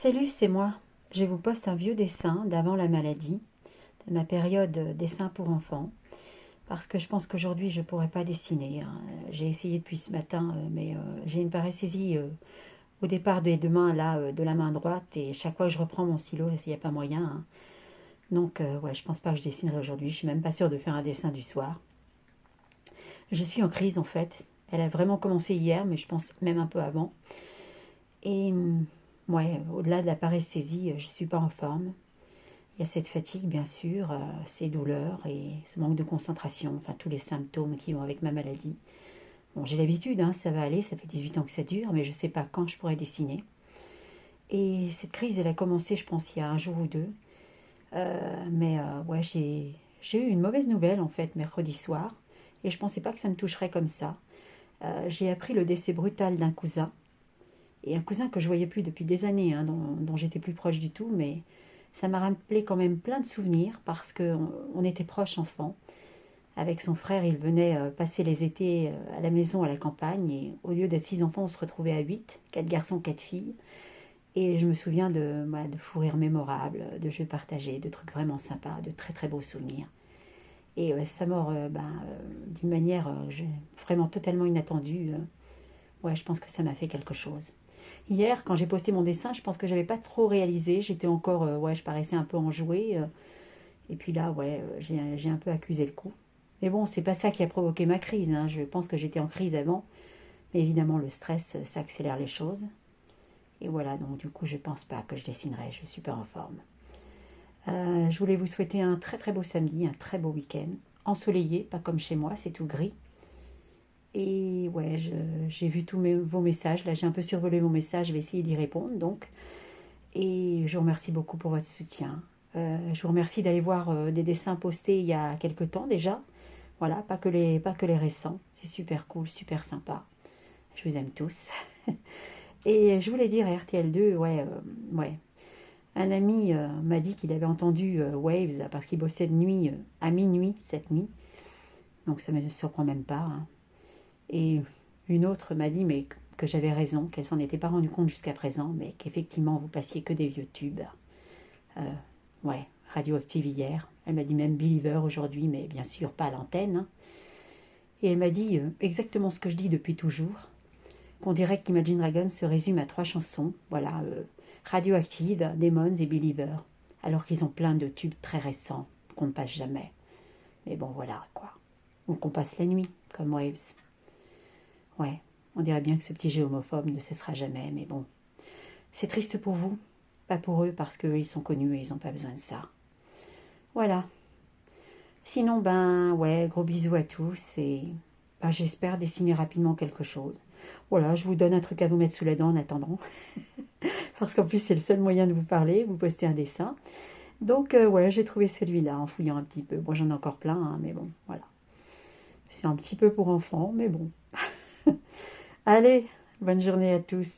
Salut, c'est moi. Je vous poste un vieux dessin d'avant la maladie, de ma période dessin pour enfants, parce que je pense qu'aujourd'hui je ne pourrais pas dessiner, hein. J'ai essayé depuis ce matin, mais j'ai une paresthésie au départ des deux mains, là, de la main droite, et chaque fois que je reprends mon stylo, il n'y a pas moyen, hein. Donc, ouais, je pense pas que je dessinerai aujourd'hui. Je suis même pas sûre de faire un dessin du soir. Je suis en crise en fait. Elle a vraiment commencé hier, mais je pense même un peu avant. Et ouais, au-delà de la paresthésie, je suis pas en forme. Il y a cette fatigue, bien sûr, ces douleurs et ce manque de concentration, enfin tous les symptômes qui vont avec ma maladie. Bon, j'ai l'habitude, hein, ça va aller, ça fait 18 ans que ça dure, mais je ne sais pas quand je pourrai dessiner. Et cette crise, elle a commencé, je pense, il y a un jour ou deux. Ouais, j'ai eu une mauvaise nouvelle, en fait, mercredi soir, et je ne pensais pas que ça me toucherait comme ça. J'ai appris le décès brutal d'un cousin, et un cousin que je voyais plus depuis des années, hein, dont j'étais plus proche du tout, mais ça m'a rappelé quand même plein de souvenirs parce qu'on était proches enfants. Avec son frère, il venait passer les étés à la maison à la campagne et au lieu d'être 6 enfants, on se retrouvait à 8, 4 garçons, 4 filles. Et je me souviens de fous rires mémorables, de jeux partagés, de trucs vraiment sympas, de très très beaux souvenirs. Et sa mort, d'une manière vraiment totalement inattendue, ouais, je pense que ça m'a fait quelque chose. Hier, quand j'ai posté mon dessin, je pense que j'avais pas trop réalisé. J'étais encore, ouais, je paraissais un peu enjouée. Et puis là, ouais, j'ai un peu accusé le coup. Mais bon, c'est pas ça qui a provoqué ma crise, hein. Je pense que j'étais en crise avant. Mais évidemment, le stress, ça accélère les choses. Et voilà, donc du coup, je pense pas que je dessinerai. Je suis pas en forme. Je voulais vous souhaiter un très très beau samedi, un très beau week-end. Ensoleillé, pas comme chez moi, c'est tout gris. Et ouais, j'ai vu vos messages. Là, j'ai un peu survolé vos messages. Je vais essayer d'y répondre, donc. Et je vous remercie beaucoup pour votre soutien. Je vous remercie d'aller voir des dessins postés il y a quelque temps déjà. Voilà, pas que les récents. C'est super cool, super sympa. Je vous aime tous. Et je voulais dire à RTL2, ouais, ouais. Un ami m'a dit qu'il avait entendu Waves parce qu'il bossait de nuit à minuit cette nuit. Donc ça ne me surprend même pas, hein. Et une autre m'a dit mais que j'avais raison, qu'elle s'en était pas rendue compte jusqu'à présent, mais qu'effectivement vous passiez que des vieux tubes. Euh, ouais, Radioactive hier. Elle m'a dit même Believer aujourd'hui, mais bien sûr pas à l'antenne, hein. Et elle m'a dit exactement ce que je dis depuis toujours, qu'on dirait qu'Imagine Dragons se résume à 3 chansons, voilà, Radioactive, Demons et Believer, alors qu'ils ont plein de tubes très récents qu'on ne passe jamais. Mais bon, voilà, quoi. Ou qu'on passe la nuit, comme Waves. Ouais, on dirait bien que ce petit jeu homophobe ne cessera jamais, mais bon. C'est triste pour vous, pas pour eux, parce qu'eux, ils sont connus et ils n'ont pas besoin de ça. Voilà. Sinon, ben, ouais, gros bisous à tous et ben, j'espère dessiner rapidement quelque chose. Voilà, je vous donne un truc à vous mettre sous la dent en attendant, parce qu'en plus, c'est le seul moyen de vous parler, vous postez un dessin. Donc, ouais, j'ai trouvé celui-là en fouillant un petit peu. Bon, j'en ai encore plein, hein, mais bon, voilà. C'est un petit peu pour enfants, mais bon. Allez, bonne journée à tous.